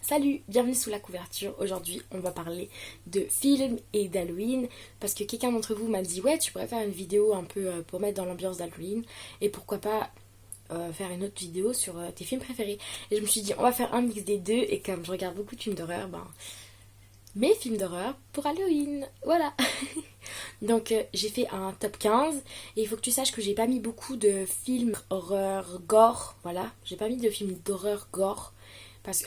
Salut, bienvenue sous la couverture. Aujourd'hui, on va parler de films et d'Halloween parce que quelqu'un d'entre vous m'a dit ouais, tu pourrais faire une vidéo un peu pour mettre dans l'ambiance d'Halloween et pourquoi pas faire une autre vidéo sur tes films préférés. Et je me suis dit on va faire un mix des deux et comme je regarde beaucoup de films d'horreur, mes films d'horreur pour Halloween. Voilà. Donc j'ai fait un top 15 et il faut que tu saches que j'ai pas mis beaucoup de films horreur gore. Voilà, j'ai pas mis de films d'horreur gore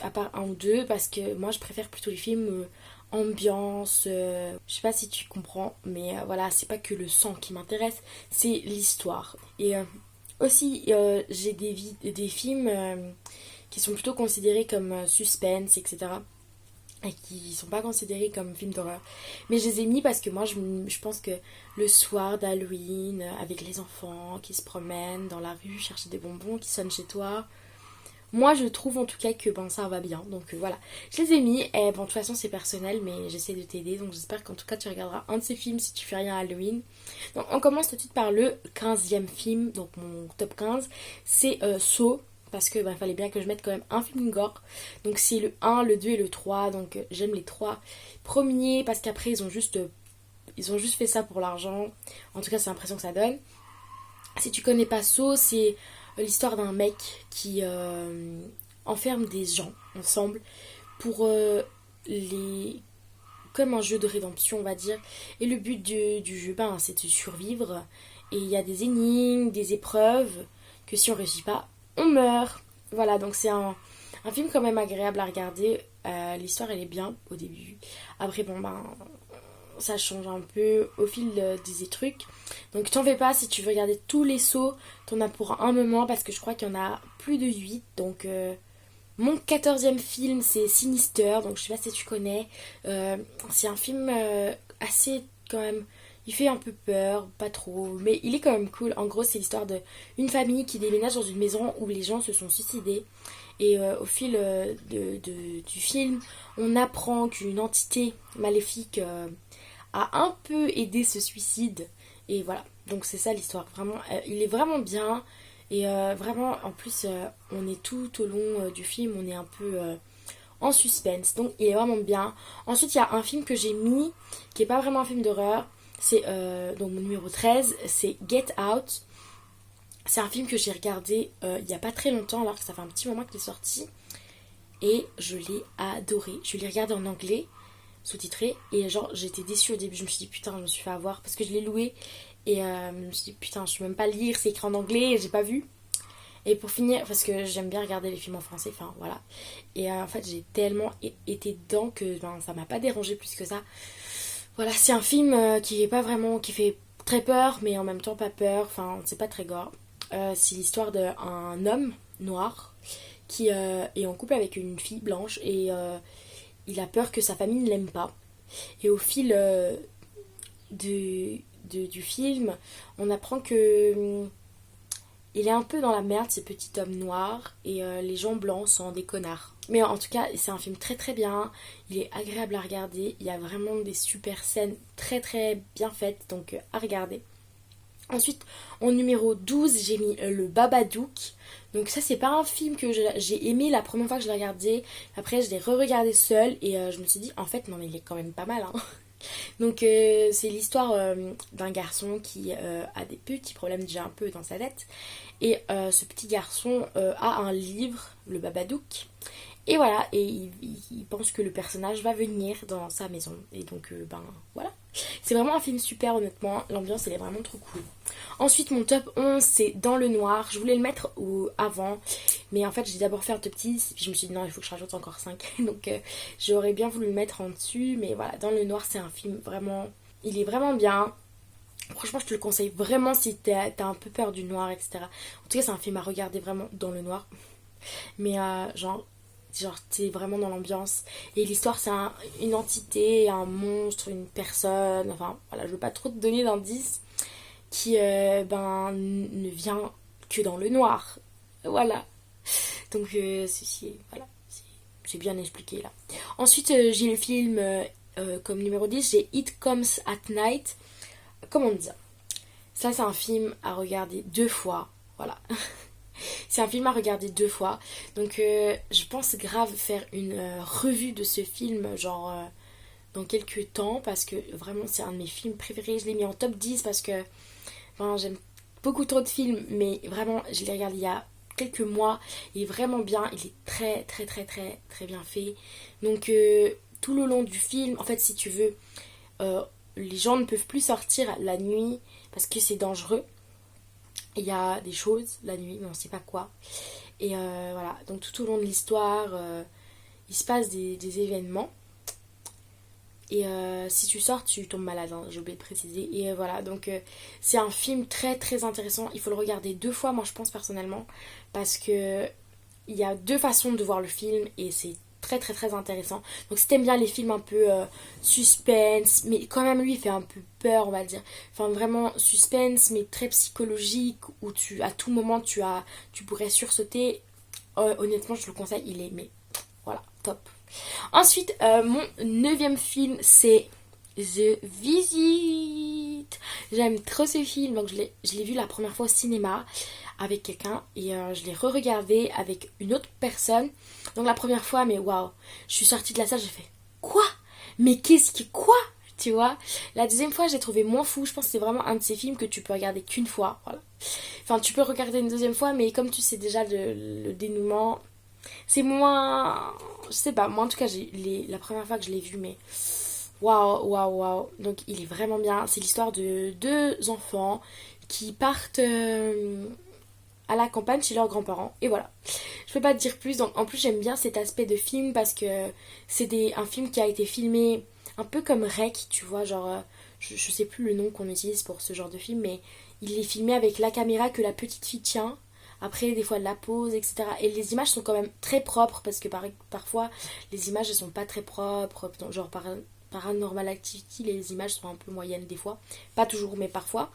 à part un ou deux, parce que moi je préfère plutôt les films ambiance, je sais pas si tu comprends, mais voilà, c'est pas que le sang qui m'intéresse, c'est l'histoire. Et aussi, j'ai des films qui sont plutôt considérés comme suspense, etc. Et qui sont pas considérés comme films d'horreur. Mais je les ai mis parce que moi je pense que le soir d'Halloween, avec les enfants qui se promènent dans la rue, chercher des bonbons qui sonnent chez toi, moi je trouve en tout cas que ça va bien, donc voilà, je les ai mis, et bon de toute façon c'est personnel mais j'essaie de t'aider, donc j'espère qu'en tout cas tu regarderas un de ces films si tu fais rien à Halloween. Donc on commence tout de suite par le 15e film, donc mon top 15, c'est Saw, parce que il fallait bien que je mette quand même un film gore, donc c'est le 1, le 2 et le 3, donc j'aime les 3 premiers parce qu'après ils ont juste fait ça pour l'argent, en tout cas c'est l'impression que ça donne. Si tu connais pas Saw, c'est l'histoire d'un mec qui enferme des gens ensemble pour les comme un jeu de rédemption, on va dire. Et le but du jeu, c'est de survivre. Et il y a des énigmes, des épreuves, que si on réussit pas, on meurt. Voilà, donc c'est un film quand même agréable à regarder. L'histoire, elle est bien au début. Après, ça change un peu au fil des trucs. Donc t'en fais pas, si tu veux regarder tous les sauts, t'en as pour un moment parce que je crois qu'il y en a plus de 8. Donc mon 14e film c'est Sinister, donc je sais pas si tu connais. C'est un film assez quand même, il fait un peu peur, pas trop, mais il est quand même cool. En gros c'est l'histoire d'une famille qui déménage dans une maison où les gens se sont suicidés. Et au fil du film, on apprend qu'une entité maléfique a un peu aidé ce suicide. Et voilà, donc c'est ça l'histoire. Vraiment, il est vraiment bien. Et vraiment, en plus, on est tout au long du film, on est un peu en suspense. Donc il est vraiment bien. Ensuite, il y a un film que j'ai mis, qui est pas vraiment un film d'horreur. C'est donc mon numéro 13, c'est Get Out. C'est un film que j'ai regardé il n'y a pas très longtemps, alors que ça fait un petit moment qu'il est sorti. Et je l'ai adoré. Je l'ai regardé en anglais, sous-titré, et genre j'étais déçue au début. Je me suis dit putain, je me suis fait avoir parce que je l'ai loué. Et je me suis dit putain, je peux même pas lire, c'est écrit en anglais et j'ai pas vu. Et pour finir, parce que j'aime bien regarder les films en français, enfin voilà. Et en fait, j'ai tellement été dedans que ça m'a pas dérangé plus que ça. Voilà, c'est un film qui est pas vraiment, qui fait très peur, mais en même temps pas peur, enfin c'est pas très gore. C'est l'histoire d'un homme noir qui est en couple avec une fille blanche et il a peur que sa famille ne l'aime pas. Et au fil du film, on apprend que il est un peu dans la merde, ce petit homme noir, et les gens blancs sont des connards. Mais en tout cas, c'est un film très très bien, il est agréable à regarder, il y a vraiment des super scènes très très bien faites, donc à regarder. Ensuite, en numéro 12, j'ai mis le Babadook. Donc ça, c'est pas un film que j'ai aimé la première fois que je l'ai regardé. Après, je l'ai re-regardé seule et je me suis dit, en fait, non mais il est quand même pas mal, hein. Donc c'est l'histoire d'un garçon qui a des petits problèmes déjà un peu dans sa tête. Et ce petit garçon a un livre, le Babadook. Et voilà, et il pense que le personnage va venir dans sa maison. Et donc, voilà. C'est vraiment un film super, honnêtement. L'ambiance, elle est vraiment trop cool. Ensuite, mon top 11, c'est Dans le noir. Je voulais le mettre avant. Mais en fait, j'ai d'abord fait un top 10. Puis je me suis dit, non, il faut que je rajoute encore 5. Donc, j'aurais bien voulu le mettre en dessus. Mais voilà, Dans le noir, c'est un film vraiment... Il est vraiment bien. Franchement, je te le conseille vraiment si t'as un peu peur du noir, etc. En tout cas, c'est un film à regarder vraiment dans le noir. Mais genre t'es vraiment dans l'ambiance. Et l'histoire, c'est une entité, un monstre, une personne. Enfin, voilà, je veux pas trop te donner d'indices. Qui, ne vient que dans le noir. Voilà. Donc, voilà. C'est bien expliqué, là. Ensuite, j'ai le film, comme numéro 10, j'ai It Comes at Night. Comment dire? Ça, c'est un film à regarder 2 fois. Voilà. C'est un film à regarder 2 fois. Donc je pense grave faire une revue de ce film, genre dans quelques temps, parce que vraiment c'est un de mes films préférés. Je l'ai mis en top 10 parce que enfin, j'aime beaucoup trop de films, mais vraiment je l'ai regardé il y a quelques mois. Il est vraiment bien, il est très très très très très bien fait. Donc tout le long du film, en fait si tu veux, les gens ne peuvent plus sortir la nuit parce que c'est dangereux. Il y a des choses la nuit, mais on ne sait pas quoi. Et voilà, donc tout au long de l'histoire, il se passe des événements. Et si tu sors, tu tombes malade, hein, j'ai oublié de préciser. Et voilà, donc c'est un film très très intéressant. Il faut le regarder 2 fois, moi je pense personnellement. Parce que il y a 2 façons de voir le film et c'est très très très intéressant. Donc si t'aimes bien les films un peu suspense, mais quand même lui il fait un peu peur on va dire. Enfin vraiment suspense mais très psychologique où à tout moment tu pourrais sursauter. Honnêtement je te le conseille, il est mais voilà top. Ensuite mon 9e film c'est The Visit. J'aime trop ce film donc je l'ai vu la première fois au cinéma avec quelqu'un et je l'ai re-regardé avec une autre personne. Donc la première fois, mais waouh, je suis sortie de la salle, j'ai fait quoi? Mais qu'est-ce que quoi? Tu vois? La deuxième fois, j'ai trouvé moins fou. Je pense que c'est vraiment un de ces films que tu peux regarder qu'une fois. Voilà. Enfin, tu peux regarder une deuxième fois, mais comme tu sais déjà le dénouement, c'est moins. Je sais pas, moi en tout cas, la première fois que je l'ai vu, mais waouh, waouh, waouh. Donc il est vraiment bien. C'est l'histoire de 2 enfants qui partent à la campagne chez leurs grands-parents. Et voilà. Je peux pas te dire plus. Donc, en plus, j'aime bien cet aspect de film parce que c'est un film qui a été filmé un peu comme Rec, tu vois. Genre, je sais plus le nom qu'on utilise pour ce genre de film, mais il est filmé avec la caméra que la petite fille tient. Après, des fois, elle la pose, etc. Et les images sont quand même très propres parce que parfois, les images, elles sont pas très propres. Genre, Paranormal Activity, les images sont un peu moyennes des fois. Pas toujours, mais parfois.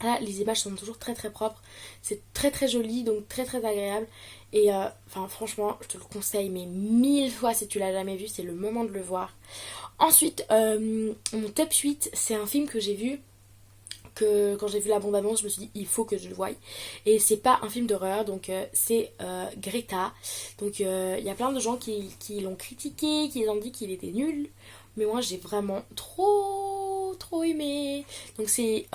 Là, les images sont toujours très très propres. C'est très très joli, donc très très agréable. Et enfin, franchement, je te le conseille, mais 1000 fois si tu l'as jamais vu, c'est le moment de le voir. Ensuite, mon top 8, c'est un film que j'ai vu. Que quand j'ai vu la bande-annonce, je me suis dit il faut que je le voie. Et c'est pas un film d'horreur, donc c'est Greta. Donc il y a plein de gens qui l'ont critiqué, qui ont dit qu'il était nul. Mais moi j'ai vraiment trop aimé. Donc c'est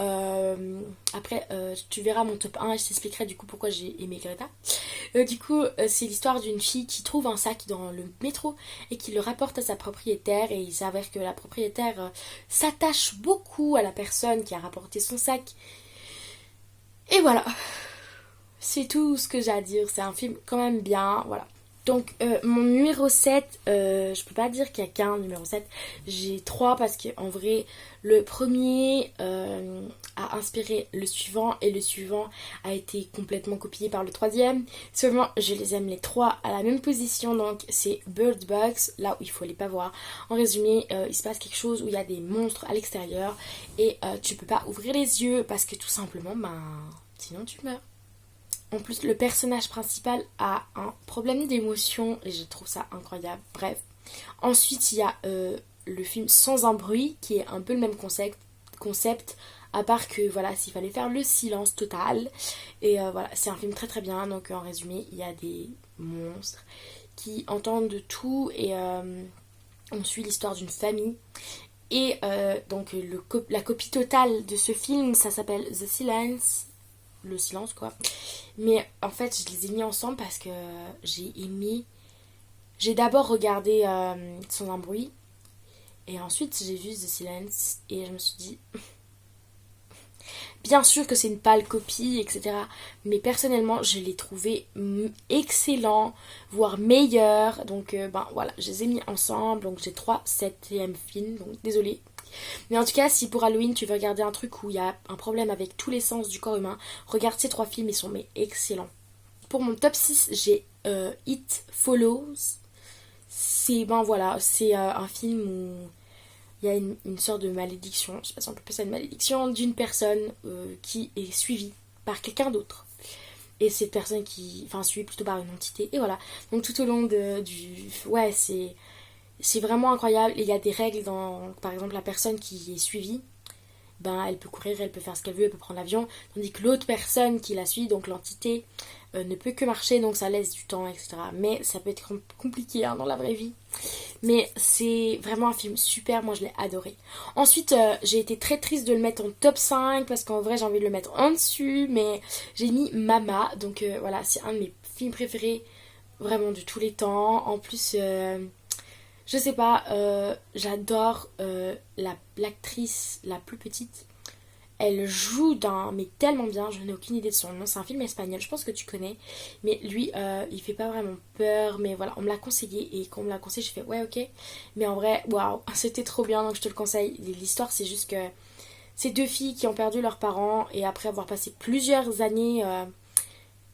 après tu verras mon top 1 et je t'expliquerai du coup pourquoi j'ai aimé Greta. Du coup c'est l'histoire d'une fille qui trouve un sac dans le métro et qui le rapporte à sa propriétaire, et il s'avère que la propriétaire s'attache beaucoup à la personne qui a rapporté son sac. Et voilà, c'est tout ce que j'ai à dire. C'est un film quand même bien, voilà. Donc mon numéro 7, je peux pas dire qu'il y a qu'un numéro 7, j'ai 3 parce qu'en vrai le premier a inspiré le suivant et le suivant a été complètement copié par le troisième. Seulement je les aime les 3 à la même position, donc c'est Bird Box, là où il faut les pas voir. En résumé, il se passe quelque chose où il y a des monstres à l'extérieur et tu peux pas ouvrir les yeux parce que tout simplement, sinon tu meurs. En plus, le personnage principal a un problème d'émotion et je trouve ça incroyable. Bref. Ensuite, il y a le film Sans un bruit qui est un peu le même concept, à part que voilà, s'il fallait faire le silence total. Et voilà, c'est un film très très bien. Donc en résumé, il y a des monstres qui entendent tout et on suit l'histoire d'une famille. Et donc la copie totale de ce film, ça s'appelle The Silence. Le silence quoi. Mais en fait je les ai mis ensemble parce que j'ai aimé. J'ai d'abord regardé Sans un bruit et ensuite j'ai vu The Silence et je me suis dit bien sûr que c'est une pâle copie etc, mais personnellement je l'ai trouvé excellent, voire meilleur. Donc voilà, je les ai mis ensemble. Donc j'ai 3 septième films, donc désolée. Mais en tout cas, si pour Halloween tu veux regarder un truc où il y a un problème avec tous les sens du corps humain, regarde ces 3 films, ils sont excellents. Pour mon top 6, j'ai It Follows. C'est voilà, c'est un film où il y a une sorte de malédiction, je sais pas si on peut appeler ça une malédiction, d'une personne qui est suivie par quelqu'un d'autre. Et cette personne suivie plutôt par une entité. Et voilà. Donc tout au long ouais, c'est vraiment incroyable. Il y a des règles par exemple, la personne qui est suivie, ben elle peut courir, elle peut faire ce qu'elle veut, elle peut prendre l'avion, tandis que l'autre personne qui la suit, donc l'entité, ne peut que marcher, donc ça laisse du temps, etc. Mais ça peut être compliqué hein, dans la vraie vie. Mais c'est vraiment un film super, moi je l'ai adoré. Ensuite, j'ai été très triste de le mettre en top 5 parce qu'en vrai j'ai envie de le mettre en dessus, mais j'ai mis Mama, donc voilà, c'est un de mes films préférés vraiment de tous les temps. En plus, je sais pas, j'adore l'actrice la plus petite. Elle joue mais tellement bien, je n'ai aucune idée de son nom. C'est un film espagnol, je pense que tu connais. Mais lui, il fait pas vraiment peur. Mais voilà, on me l'a conseillé. Et quand on me l'a conseillé, j'ai fait ouais, ok. Mais en vrai, waouh, c'était trop bien, donc je te le conseille. L'histoire, c'est juste que ces deux filles qui ont perdu leurs parents. Et après avoir passé plusieurs années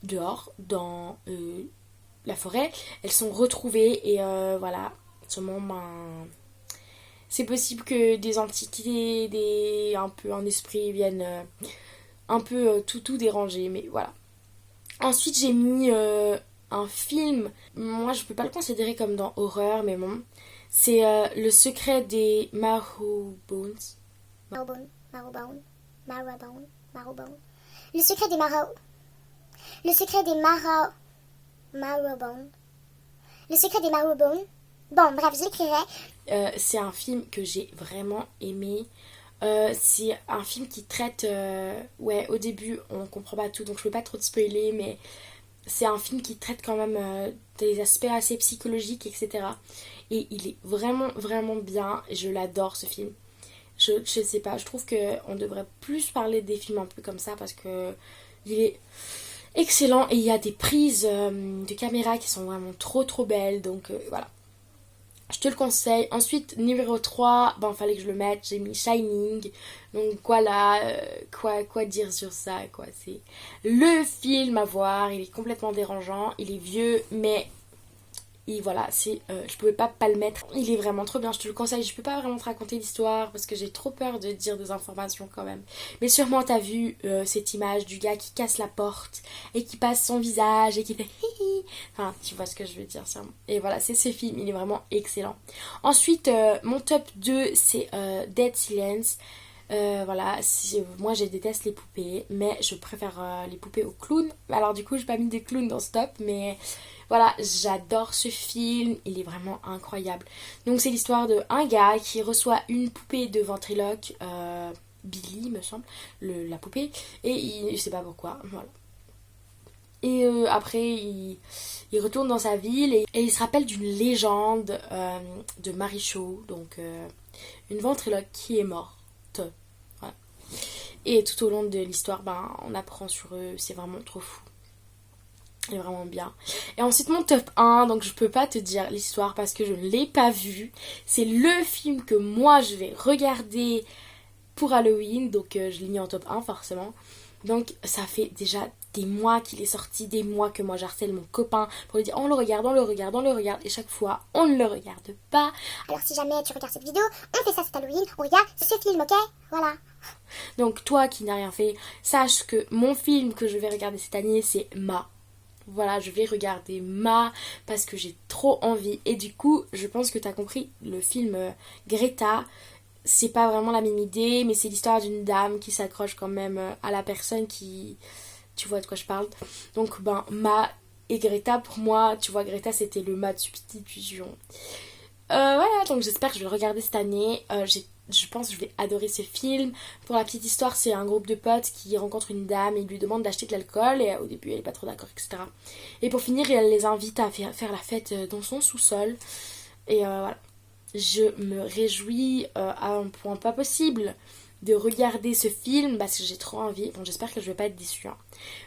dehors, dans la forêt, elles sont retrouvées. Et voilà, sûrement, ben c'est possible que des entités, un peu un esprit viennent un peu tout déranger, mais voilà. Ensuite, j'ai mis un film, moi je peux pas le considérer comme dans horreur, mais bon. C'est Le secret des Marrowbones. Marrowbone, Marrowbone, Marrowbone, Marrowbone. Le secret des Marrow. Le secret des Marrowbone. Le secret des Marrowbone. Bon, bref, je l'écrirai. C'est un film que j'ai vraiment aimé. C'est un film qui traite... ouais, au début, on comprend pas tout, donc je peux pas trop te spoiler, mais c'est un film qui traite quand même des aspects assez psychologiques, etc. Et il est vraiment, vraiment bien. Je l'adore, ce film. Je sais pas, je trouve qu'on devrait plus parler des films un peu comme ça, parce que il est excellent. Et il y a des prises de caméra qui sont vraiment trop, trop belles, donc voilà. Je te le conseille. Ensuite, numéro 3, ben fallait que je le mette, j'ai mis Shining. Donc voilà, quoi dire sur ça, quoi. C'est le film à voir, il est complètement dérangeant, il est vieux, mais et voilà, je pouvais pas le mettre. Il est vraiment trop bien, je te le conseille. Je peux pas vraiment te raconter l'histoire parce que j'ai trop peur de dire des informations quand même. Mais sûrement t'as vu cette image du gars qui casse la porte et qui passe son visage et qui fait hihi. Enfin, tu vois ce que je veux dire sûrement. Et voilà, c'est ce film, il est vraiment excellent. Ensuite, mon top 2, c'est Dead Silence. Voilà, moi je déteste les poupées, mais je préfère les poupées aux clowns. Alors du coup, j'ai pas mis des clowns dans ce top, mais voilà, j'adore ce film, il est vraiment incroyable. Donc c'est l'histoire d'un gars qui reçoit une poupée de ventriloque, Billy me semble, la poupée, et il sait pas pourquoi, voilà. Et après, il retourne dans sa ville et il se rappelle d'une légende de Marichou, donc une ventriloque qui est morte. Voilà. Et tout au long de l'histoire, ben, on apprend sur eux, c'est vraiment trop fou. Il est vraiment bien. Et ensuite mon top 1, donc je peux pas te dire l'histoire parce que je ne l'ai pas vu. C'est le film que moi je vais regarder pour Halloween, donc je l'ai mis en top 1 forcément. Donc ça fait déjà des mois qu'il est sorti, des mois que moi j'harcèle mon copain pour lui dire on le regarde, on le regarde, on le regarde, et chaque fois on ne le regarde pas. Alors si jamais tu regardes cette vidéo, on fait ça cet Halloween, on regarde ce film, ok? Voilà. Donc toi qui n'as rien fait, sache que mon film que je vais regarder cette année c'est Ma. Voilà, je vais regarder Ma parce que j'ai trop envie. Et du coup, je pense que tu as compris, le film Greta, c'est pas vraiment la même idée, mais c'est l'histoire d'une dame qui s'accroche quand même à la personne qui... Tu vois de quoi je parle. Donc, ben, Ma et Greta, pour moi, tu vois, Greta, c'était le Ma de substitution. Voilà, donc j'espère que je vais le regarder cette année. Je pense que je vais adorer ce film. Pour la petite histoire, c'est un groupe de potes qui rencontrent une dame et lui demandent d'acheter de l'alcool. Et au début, elle est pas trop d'accord, etc. Et pour finir, elle les invite à faire la fête dans son sous-sol. Et voilà. Je me réjouis à un point pas possible de regarder ce film parce que j'ai trop envie. Bon, j'espère que je vais pas être déçue. Hein.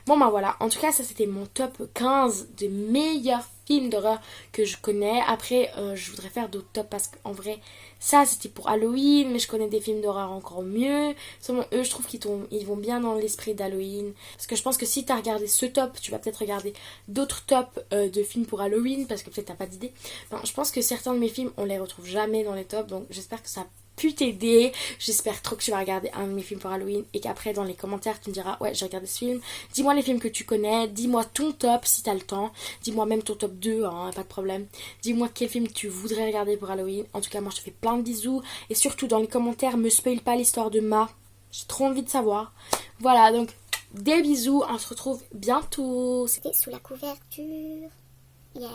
Bon, ben voilà. En tout cas, ça c'était mon top 15 des meilleurs films d'horreur que je connais. Après, je voudrais faire d'autres tops parce qu'en vrai, ça c'était pour Halloween, mais je connais des films d'horreur encore mieux. Seulement, eux, je trouve ils vont bien dans l'esprit d'Halloween. Parce que je pense que si t'as regardé ce top, tu vas peut-être regarder d'autres tops de films pour Halloween parce que peut-être t'as pas d'idée. Non, je pense que certains de mes films, on les retrouve jamais dans les tops, donc j'espère que ça pu t'aider. J'espère trop que tu vas regarder un de mes films pour Halloween et qu'après dans les commentaires tu me diras ouais j'ai regardé ce film. Dis-moi les films que tu connais, dis-moi ton top si t'as le temps, dis-moi même ton top 2, hein, pas de problème. Dis-moi quel film tu voudrais regarder pour Halloween. En tout cas moi je te fais plein de bisous et surtout dans les commentaires me spoil pas l'histoire de Ma. J'ai trop envie de savoir. Voilà, donc des bisous, on se retrouve bientôt. C'était sous la couverture. Yeah.